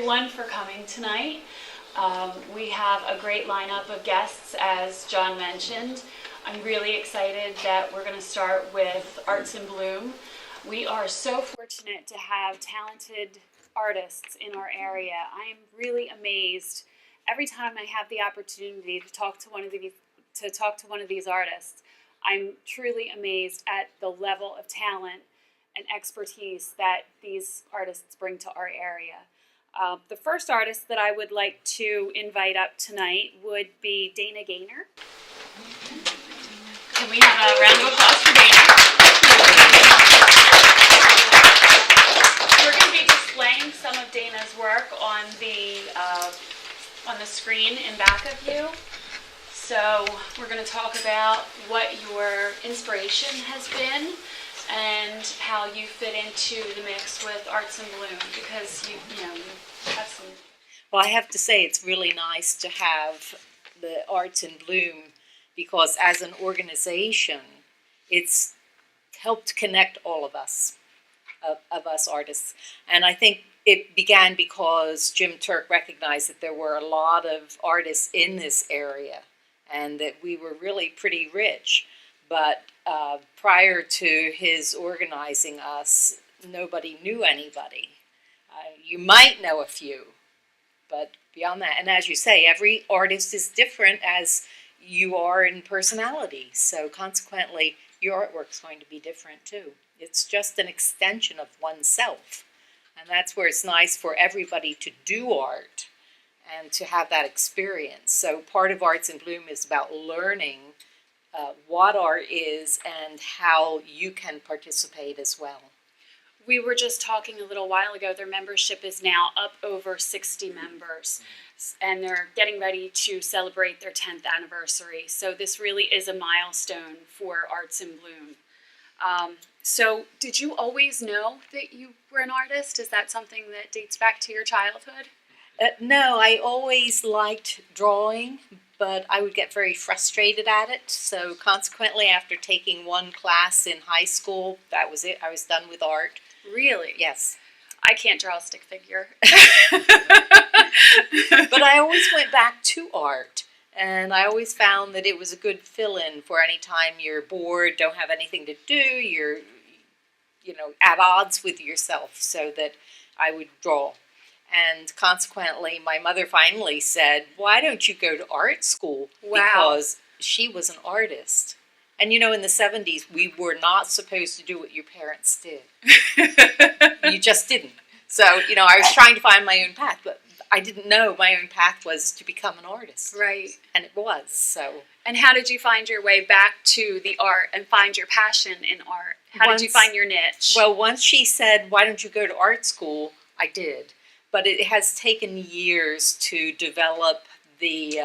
everyone for coming tonight. We have a great lineup of guests, as John mentioned. I'm really excited that we're going to start with Arts in Bloom. We are so fortunate to have talented artists in our area. I am really amazed every time I have the opportunity to talk to one of these artists. I'm truly amazed at the level of talent and expertise that these artists bring to our area. The first artist that I would like to invite up tonight would be Gayner. Can we have a round of applause for Gayner? We're going to be displaying some of Dana's work on the screen in back of you. So we're going to talk about what your inspiration has been and how you fit into the mix with Arts in Bloom, because you have some. Well, I have to say it's really nice to have the Arts in Bloom, because as an organization, it's helped connect all of us artists. And I think it began because Jim Turk recognized that there were a lot of artists in this area and that we were really pretty rich. But prior to his organizing us, nobody knew anybody. You might know a few, but beyond that, and as you say, every artist is different as you are in personality. So consequently, your artwork's going to be different too. It's just an extension of oneself. And that's where it's nice for everybody to do art and to have that experience. So part of Arts in Bloom is about learning what art is and how you can participate as well. We were just talking a little while ago, their membership is now up over 60 members, and they're getting ready to celebrate their 10th anniversary. So this really is a milestone for Arts in Bloom. So did you always know that you were an artist? Is that something that dates back to your childhood? No, I always liked drawing, but I would get very frustrated at it. So consequently, after taking one class in high school, that was it. I was done with art. Really? Yes. I can't draw a stick figure. But I always went back to art. And I always found that it was a good fill-in for any time you're bored, don't have anything to do, you're, at odds with yourself, so that I would draw. And consequently, my mother finally said, why don't you go to art school? Wow. Because she was an artist. And in the 70s, we were not supposed to do what your parents did. You just didn't. So, I was trying to find my own path, but I didn't know my own path was to become an artist. Right. And it was, so. And how did you find your way back to the art and find your passion in art? How did you find your niche? Well, once she said, why don't you go to art school, I did. But it has taken years to develop the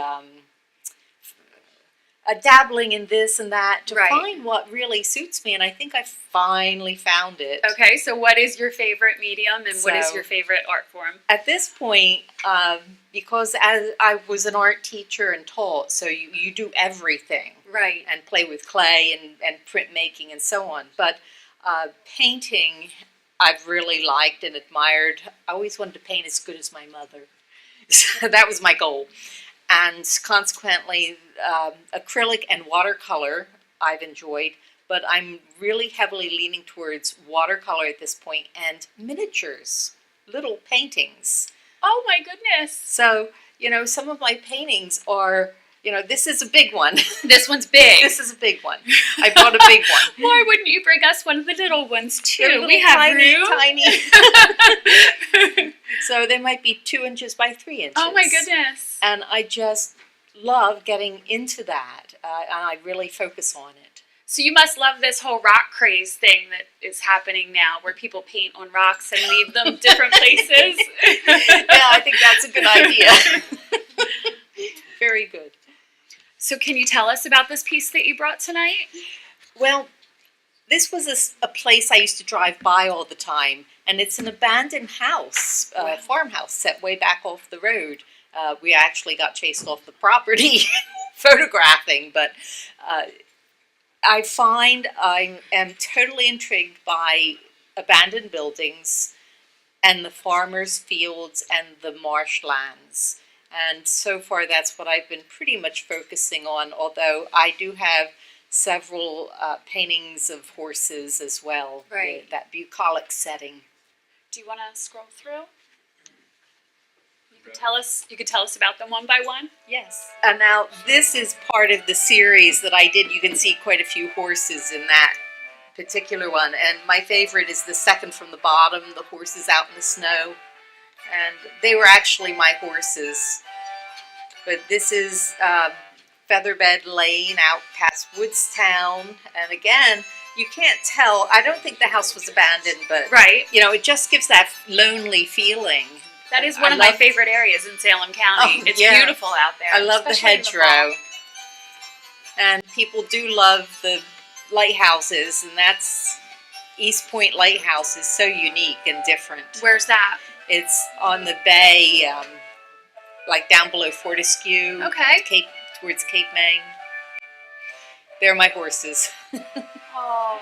dabbling in this and that to find what really suits me. And I think I finally found it. Okay, so what is your favorite medium and what is your favorite art form? At this point, because as I was an art teacher and taught, so you do everything. Right. And play with clay and printmaking and so on. But painting, I've really liked and admired. I always wanted to paint as good as my mother. So that was my goal. And consequently, acrylic and watercolor I've enjoyed, but I'm really heavily leaning towards watercolor at this point and miniatures, little paintings. Oh my goodness. So, some of my paintings are, this is a big one. This one's big. This is a big one. I bought a big one. Why wouldn't you bring us one of the little ones too? We have tiny, room. Tiny. So they might be 2 inches by 3 inches. Oh my goodness. And I just love getting into that. And I really focus on it. So you must love this whole rock craze thing that is happening now, where people paint on rocks and leave them different places. Yeah, I think that's a good idea. Very good. So can you tell us about this piece that you brought tonight? Well, this was a place I used to drive by all the time, and it's an abandoned house, farmhouse set way back off the road. We actually got chased off the property photographing, but I find I am totally intrigued by abandoned buildings and the farmers' fields and the marshlands. And so far, that's what I've been pretty much focusing on, although I do have several paintings of horses as well. Right. That bucolic setting. Do you want to scroll through? You could tell us about them one by one. Yes. And now this is part of the series that I did. You can see quite a few horses in that particular one. And my favorite is the second from the bottom, the horses out in the snow. And they were actually my horses. But this is Featherbed Lane out past Woodstown. And again, you can't tell. I don't think the house was abandoned, but Right. you know, it just gives that lonely feeling. That is one of my favorite areas in Salem County. Oh, It's yeah. beautiful out there. I love the especially in the hedgerow. fall. And people do love the lighthouses, and that's East Point Lighthouse is so unique and different. Where's that? It's on the bay, like down below Fortescue. Okay. Towards Cape May. They're my horses. Oh.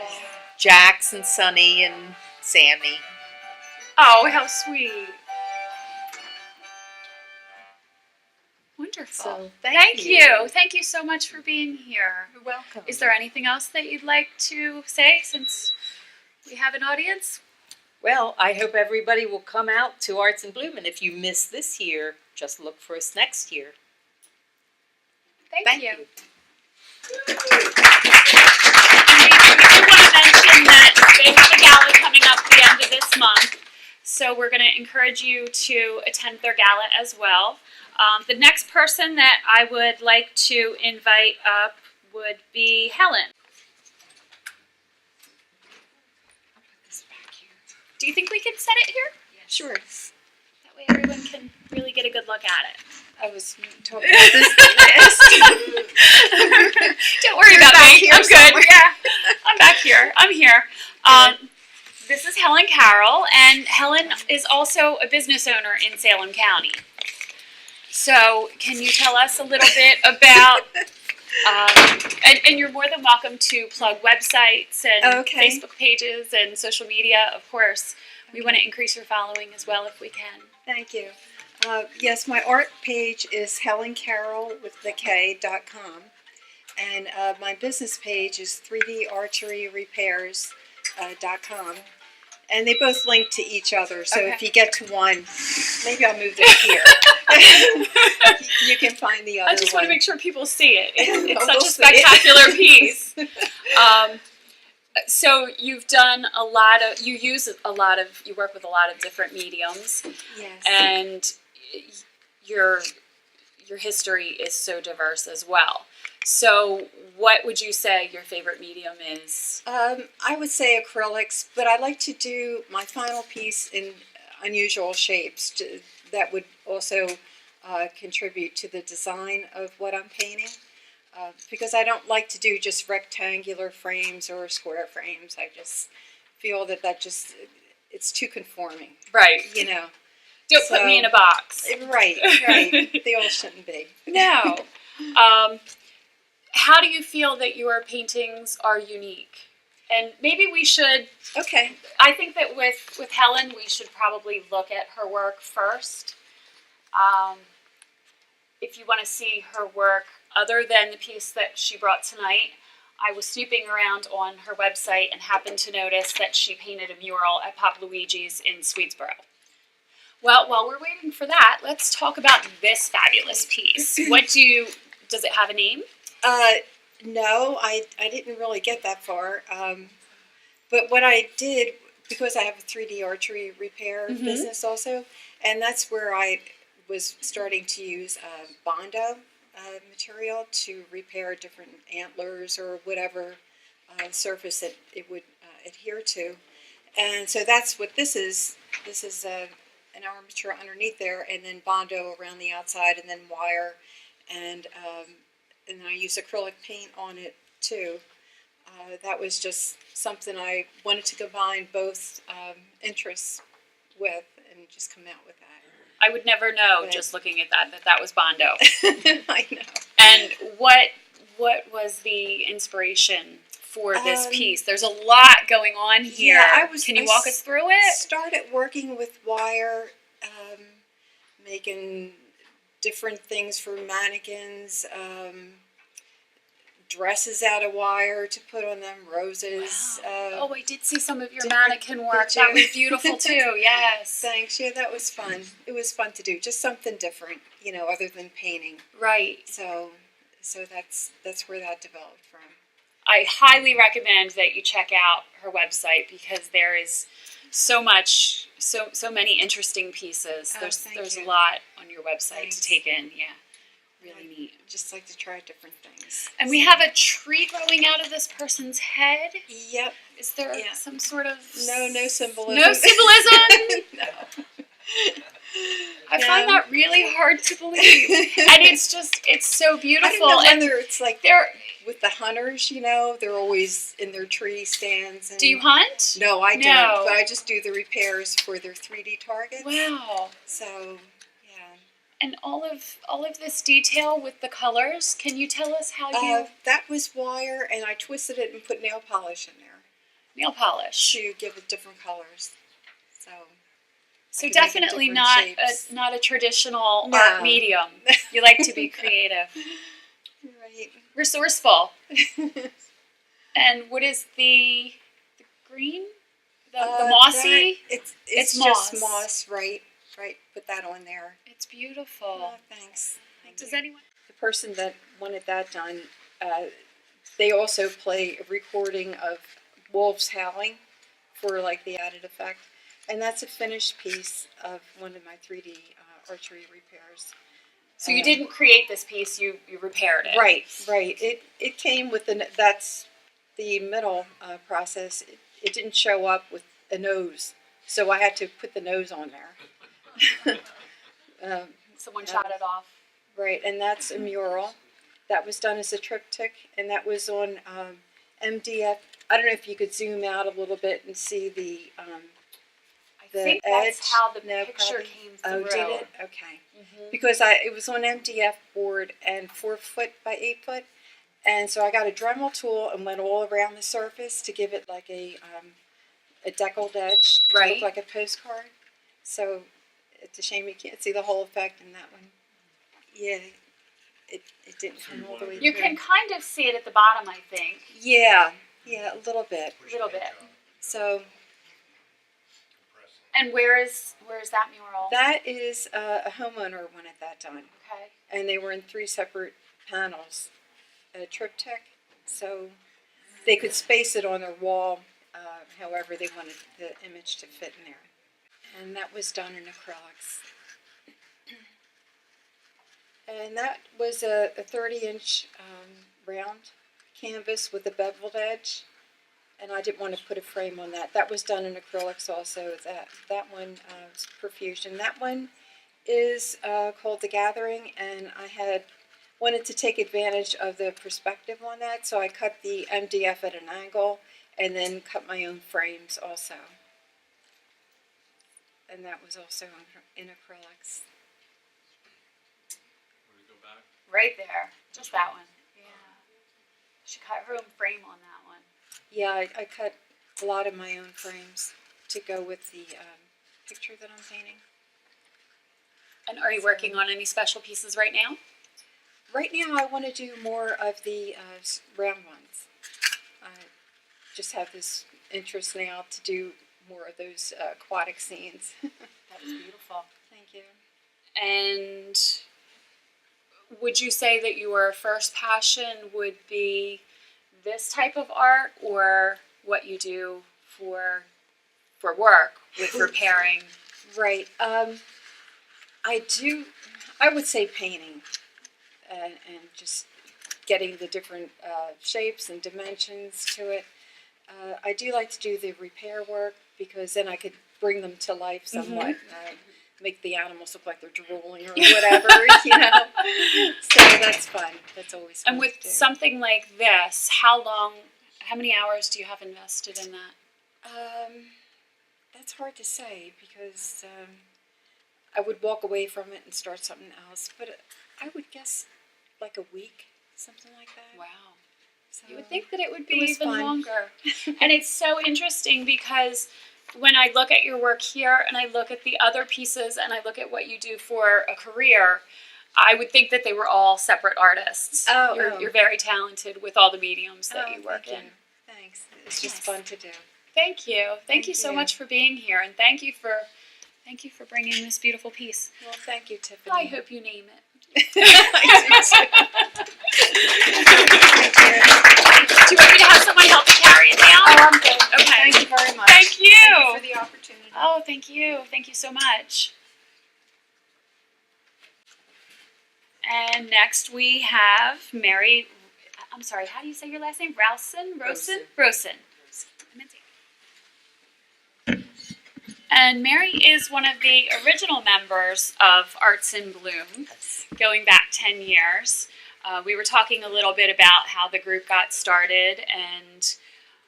Jax and Sunny and Sammy. Oh, how sweet. Wonderful. So, Thank you. Thank you so much for being here. You're welcome. Is there anything else that you'd like to say since we have an audience? Well, I hope everybody will come out to Arts in Bloom, and if you miss this year, just look for us next year. Thank you. We do want to mention that they have a gala coming up at the end of this month, so we're going to encourage you to attend their gala as well. The next person that I would like to invite up would be Helen. I'll put this back here. Do you think we can set it here? Sure. That way everyone can really get a good look at it. I was talking about this last. Don't worry You're about back me. here I'm good. somewhere. Yeah, I'm back here. I'm here. This is Helen Karol, and Helen is also a business owner in Salem County. So, can you tell us a little bit about? And you're more than welcome to plug websites and Okay. Facebook pages and social media. Of course, we want to increase your following as well if we can. Thank you. Yes, my art page is helencarol.com, and my business page is 3darcheryrepairs.com. And they both link to each other, so if Okay. you get to one, maybe I'll move this here. You can find the other I just one. want to make sure people see it. It's Oh, such we'll a see it. spectacular piece. So you've done a lot of, you work with a lot of different mediums, Yes. and your history is so diverse as well. So what would you say your favorite medium is? I would say acrylics, but I like to do my final piece in unusual shapes that would also contribute to the design of what I'm painting. Because I don't like to do just rectangular frames or square frames. I just feel that it's too conforming, Right. you know. Don't put me in a box. Right. They all shouldn't be. No. How do you feel that your paintings are unique? And maybe we should, Okay. I think that with Helen, we should probably look at her work first. If you want to see her work other than the piece that she brought tonight, I was snooping around on her website and happened to notice that she painted a mural at Pop Luigi's in Swedesboro. Well, while we're waiting for that, let's talk about this fabulous piece. Does it have a name? No, I didn't really get that far. But what I did, because I have a 3D archery repair Mhm. business also, and that's where I was starting to use Bondo material to repair different antlers or whatever surface that it would adhere to. And so that's what this is. This is an armature underneath there, and then Bondo around the outside, and then wire, and then I use acrylic paint on it too. That was just something I wanted to combine both interests with and just come out with that. I would never know Right. just looking at that was Bondo. I know. And what was the inspiration for this piece? There's a lot going on here. Yeah, Can you walk us through it? Started working with wire, making different things for mannequins, dresses out of wire to put on them, roses. Wow. I did see some of your different mannequin work. That was beautiful too. Yes. Thanks. Yeah, that was fun. It was fun to do. Just something different, other than painting. Right. So that's where that developed from. I highly recommend that you check out her website because there is so many interesting pieces. There's a lot on your website to take in. Yeah, really neat. Just like to try different things. And we have a tree growing out of this person's head. Yep. Is there some sort of no symbolism? No symbolism. No. I find that really hard to believe, and it's so beautiful. I don't know whether it's like they're with the hunters, they're always in their tree stands. And do you hunt? No, I don't. But I just do the repairs for their 3D targets. Wow. So, yeah. And all of this detail with the colors. Can you tell us how you? That was wire, and I twisted it and put nail polish in there. Nail polish to give it different colors. So definitely not a traditional art medium. You like to be creative. Right. Resourceful. And what is the green? The mossy? It's moss. Just moss, right. Put that on there. It's beautiful. Oh, thanks. Does anyone? The person that wanted that done, they also play a recording of wolves howling for like the added effect. And that's a finished piece of one of my 3D archery repairs. So you didn't create this piece; you repaired it. Right. It came with that's the middle process. It didn't show up with a nose, so I had to put the nose on there. Someone shot it off. Right, and that's a mural that was done as a triptych, and that was on MDF. I don't know if you could zoom out a little bit and see the. I think that's edge. how the No, picture probably. came through. Oh, did it? Okay. Mm-hmm. Because it was on MDF board and 4 foot by 8 foot, and so I got a Dremel tool and went all around the surface to give it like a deckled edge, to look like a postcard. So it's a shame you can't see the whole effect in that one. Yeah, it didn't come all the way through. You can kind of see it at the bottom, I think. Yeah, a little bit. So. And where is that mural? That is a homeowner one at that time. Okay. And they were in 3 separate panels, a triptych, so they could space it on their wall however they wanted the image to fit in there. And that was done in acrylics. And that was a 30-inch round canvas with a beveled edge. And I didn't want to put a frame on that. That was done in acrylics also. That one was Perfusion. That one is called The Gathering, and I wanted to take advantage of the perspective on that, so I cut the MDF at an angle and then cut my own frames also. And that was also in acrylics. Right there. Just that one. Yeah. She cut her own frame on that one. Yeah, I cut a lot of my own frames to go with the picture that I'm painting. And are you working on any special pieces right now? Right now I want to do more of the round ones. I just have this interest now to do more of those aquatic scenes. That was beautiful. Thank you. And would you say that your first passion would be this type of art, or what you do for work with repairing? Right. I would say painting and just getting the different shapes and dimensions to it. I do like to do the repair work because then I could bring them to life somewhat. Make the animals look like they're drooling or whatever, So that's fun. That's always fun. And with something like this, how many hours do you have invested in that? That's hard to say because I would walk away from it and start something else. But I would guess like a week, something like that. Wow. So You would think that it would be It was even fun. longer. And it's so interesting because when I look at your work here and I look at the other pieces and I look at what you do for a career, I would think that they were all separate artists. Oh, You're very talented with all the mediums that you work thank in. you. Thanks. It's just Yes. fun to do. Thank you. Thank Thank you so you. much for being here, and thank you for bringing this beautiful piece. Well, thank you, Tiffany. I hope you name it. Do you want me to have someone help you carry it down? Oh, I'm good. Okay. Thank you very much. Thank you. Thank you for the opportunity. Oh, thank you. Thank you so much. And next we have Mary. I'm sorry, how do you say your last name? Rowson? Rowson. And Mary is one of the original members of Arts in Bloom, going back 10 years. We were talking a little bit about how the group got started and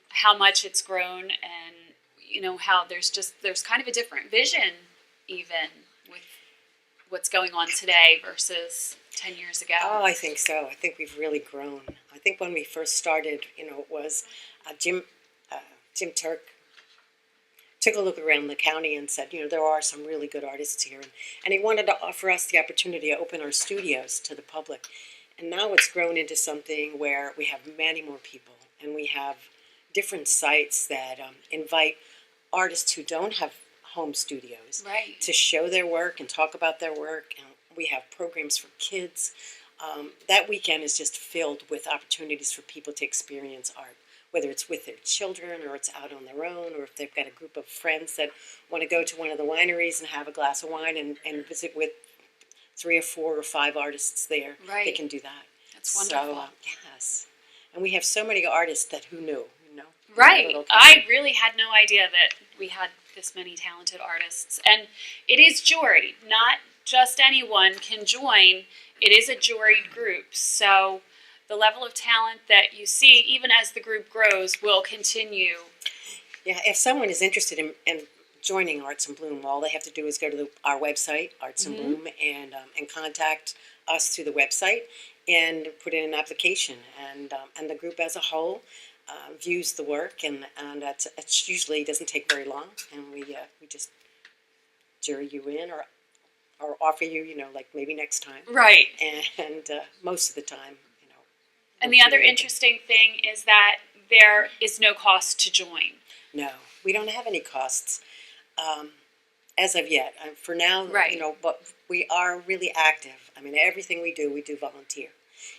how much it's grown, and you know how there's kind of a different vision even with what's going on today versus 10 years ago. Oh, I think so. I think we've really grown. I think when we first started, it was Jim Turk took a look around the county and said, there are some really good artists here. And he wanted to offer us the opportunity to open our studios to the public. And now it's grown into something where we have many more people, and we have different sites that invite artists who don't have home studios Right. to show their work and talk about their work. And we have programs for kids. That weekend is just filled with opportunities for people to experience art, whether it's with their children or it's out on their own, or if they've got a group of friends that want to go to one of the wineries and have a glass of wine and visit with 3 or 4 or 5 artists there. Right. They can do that. That's wonderful. So, yes. And we have so many artists that who knew, Right. Little I country. really had no idea that we had this many talented artists. And it is juried. Not just anyone can join. It is a juried group. So the level of talent that you see, even as the group grows, will continue. Yeah, if someone is interested in joining Arts in Bloom, all they have to do is go to our website, Arts in Bloom, and contact us through the website and put in an application. And the group as a whole views the work, and it's usually doesn't take very long, and we just jury you in or offer you, like maybe next time. Right. And most of the time, And we're the other pretty open. interesting thing is that there is no cost to join. No, we don't have any costs as of yet. For now, Right. But we are really active. I mean, everything we do volunteer.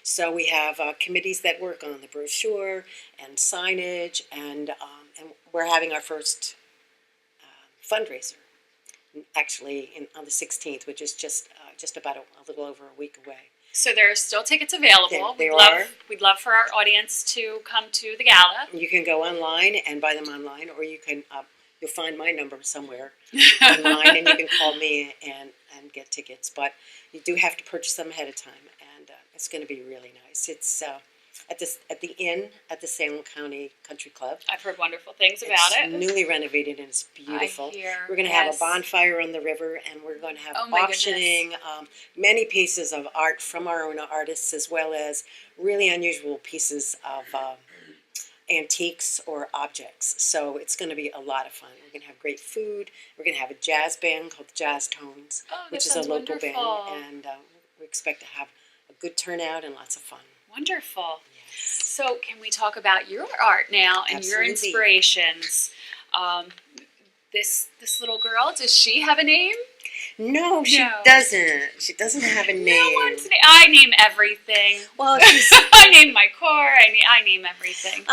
So we have committees that work on the brochure and signage, and we're having our first fundraiser, actually on the 16th, which is just about a little over a week away. So there are still tickets available. There are. We'd love for our audience to come to the gala. You can go online and buy them online, or you can you'll find my number somewhere online, and you can call me and get tickets. But you do have to purchase them ahead of time, and it's going to be really nice. It's at the inn at the Salem County Country Club. I've heard wonderful things about it. Newly renovated, and it's beautiful. I hear, We're going to have yes. a bonfire on the river, and we're going to have Oh, my auctioning many pieces of art from our own artists, as well as really unusual pieces of antiques or objects. So it's going to be a lot of fun. We're going to have great food. We're going to have a jazz band called the Jazz Tones, Oh, that which is a sounds local wonderful. band, and we expect to have a good turnout and lots of fun. Wonderful. Yes. So can we talk about your art now and your Absolutely. inspirations? This little girl, does she have a name? No, she No. doesn't. She doesn't have a name. No one's name. I name everything. Well, she's I name my core. I name everything.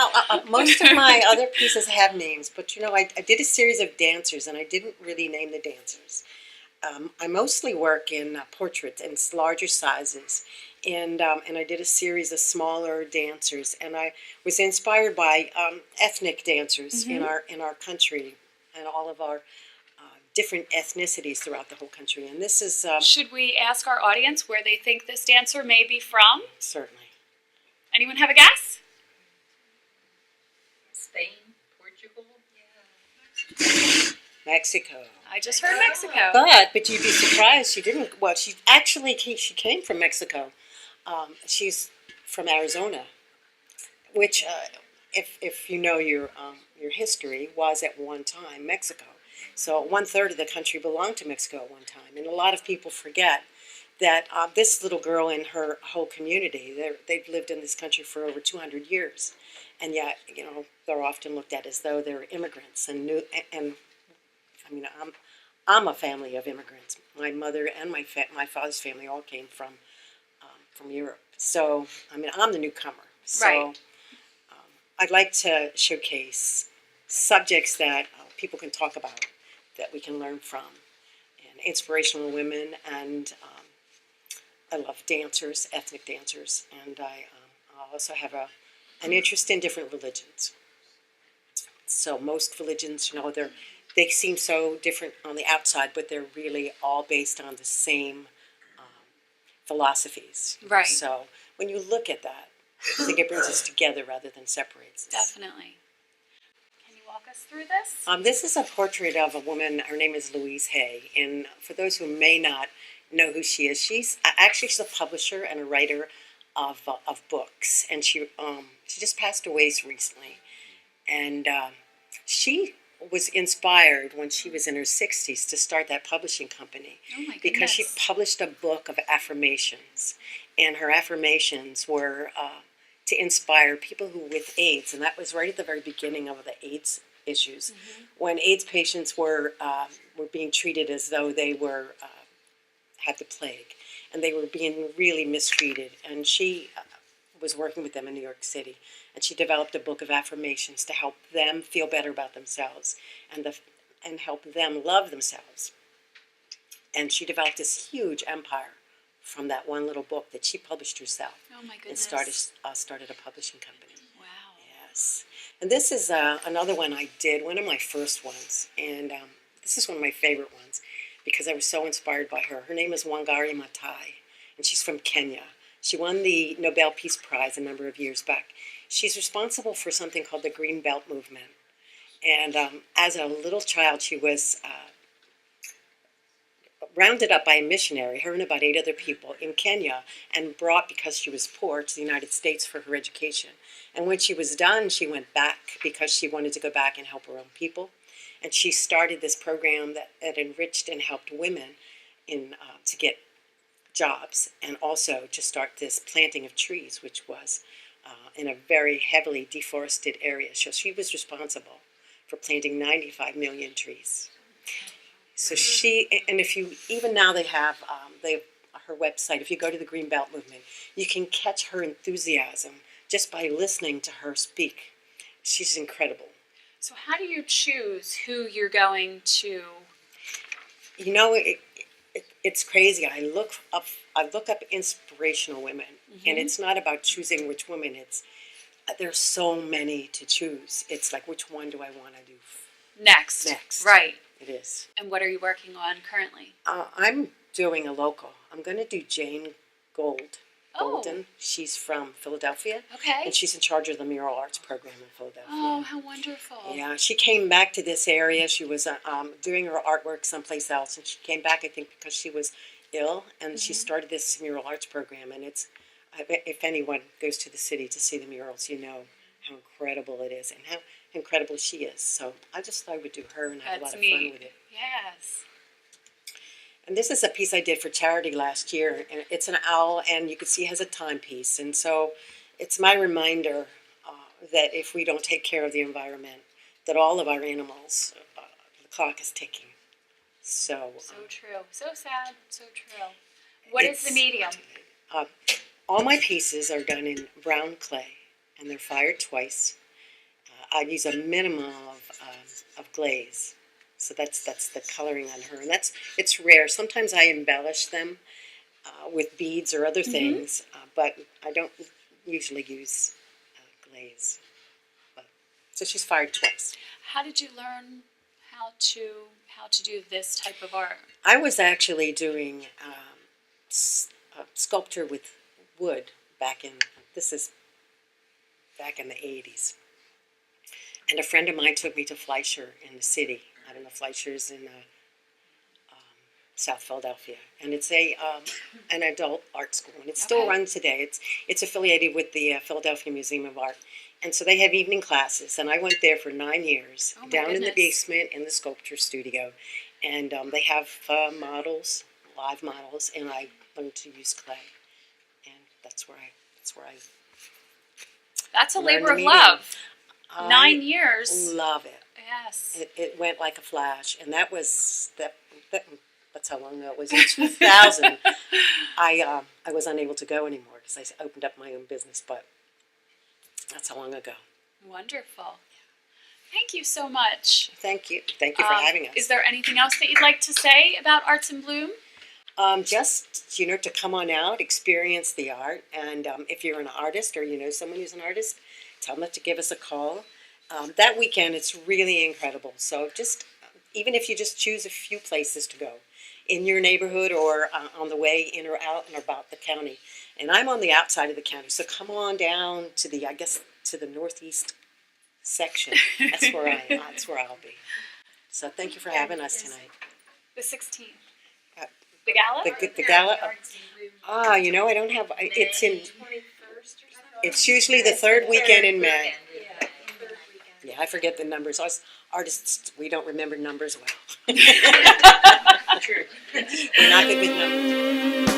most of my other pieces have names, but I did a series of dancers, and I didn't really name the dancers. I mostly work in portraits and larger sizes, and I did a series of smaller dancers, and I was inspired by ethnic dancers in our country, and all of our different ethnicities throughout the whole country. And this is Should we ask our audience where they think this dancer may be from? certainly. Anyone have a guess? Spain, Portugal. Mexico. I just heard Mexico. But you'd be surprised she didn't. Well, she actually she came from Mexico. She's from Arizona, which, if you know your history, was at one time Mexico. So 1/3 of the country belonged to Mexico at one time, and a lot of people forget that this little girl and her whole community, they've lived in this country for over 200 years, and yet, they're often looked at as though they're immigrants. And I mean, I'm a family of immigrants. My mother and my father's family all came from Europe. So I mean, I'm the newcomer. So Right. I'd like to showcase subjects that people can talk about, that we can learn from, and inspirational women. And I love dancers, ethnic dancers, and I also have an interest in different religions. So most religions, they seem so different on the outside, but they're really all based on the same philosophies. Right. So when you look at that, I think it brings us together rather than separates us. Definitely. Can you walk us through this? This is a portrait of a woman. Her name is Louise Hay, and for those who may not know who she is, she's a publisher and a writer of books, and she just passed away recently, and she was inspired when she was in her 60s to start that publishing company. Oh my Because she goodness. published a book of affirmations, and her affirmations were to inspire people who with AIDS, and that was right at the very beginning of the AIDS issues, when AIDS patients were being treated as though they were had the plague, and they were being really mistreated. And she was working with them in New York City, and she developed a book of affirmations to help them feel better about themselves and help them love themselves. And she developed this huge empire from that one little book that she published herself, Oh my and goodness. started a publishing company. Wow. Yes. And this is another one I did, one of my first ones, and this is one of my favorite ones because I was so inspired by her. Her name is Wangari Maathai, and she's from Kenya. She won the Nobel Peace Prize a number of years back. She's responsible for something called the Green Belt Movement. And as a little child, she was rounded up by a missionary, her and about 8 other people, in Kenya, and brought, because she was poor, to the United States for her education. And when she was done, she went back because she wanted to go back and help her own people. And she started this program that enriched and helped women to get jobs, and also to start this planting of trees, which was in a very heavily deforested area. So she was responsible for planting 95 million trees. So and if you, even now they have her website, if you go to the Green Belt Movement, you can catch her enthusiasm just by listening to her speak. She's incredible. So how do you choose who you're going to? It's crazy. I look up inspirational women, and it's not about choosing which woman. There's so many to choose. It's like, which one do I want to do Next. Right. It is. And what are you working on currently? I'm doing a local. I'm going to do Jane Golden. Oh. She's from Philadelphia, Okay. and she's in charge of the mural arts program in Philadelphia. Oh, how wonderful. Yeah, she came back to this area. She was doing her artwork someplace else, and she came back, I think, because she was ill, and she started this mural arts program. And if anyone goes to the city to see the murals, you know how incredible it is and how incredible she is. So I just thought I would do her and have a lot of fun with it. Yes. And this is a piece I did for charity last year, and it's an owl, and you can see it has a timepiece. And so it's my reminder that if we don't take care of the environment, that all of our animals, the clock is ticking. So true. So sad. So true. What is the medium? All my pieces are done in brown clay, and they're fired twice. I use a minimum of glaze. So that's the coloring on her, and it's rare. Sometimes I embellish them with beads or other things, but I don't usually use glaze. So she's fired twice. How did you learn how to do this type of art? I was actually doing sculpture with wood back in the 80s, and a friend of mine took me to Fleischer in the city. I don't know, Fleischer's in South Philadelphia, and it's an adult art school, and it's still run today. It's affiliated with the Philadelphia Museum of Art, And so they have evening classes, and I went there for 9 years, Oh my down in the goodness. basement in the sculpture studio. And they have models, live models, and I learned to use clay. And that's where I That's a learned labor the of medium. love. I 9 years. love it. Yes. It went like a flash, and that's how long ago it was. In 2000, I was unable to go anymore because I opened up my own business, but that's how long ago. Wonderful. Thank you so much. Thank you for having us. Is there anything else that you'd like to say about Arts in Bloom? Just to come on out, experience the art, and if you're an artist or you know someone who's an artist, tell them to give us a call. That weekend, it's really incredible. So just even if you just choose a few places to go in your neighborhood or on the way in or out and about the county, and I'm on the outside of the county, so come on down to the northeast section. That's where I am. That's where I'll be. So thank you for having us tonight. The 16th. Uh, The gala? The gala. I don't have. It's in. It's usually the third weekend in May. Yeah, I forget the numbers. Us artists, we don't remember numbers well. True. We're not good with numbers.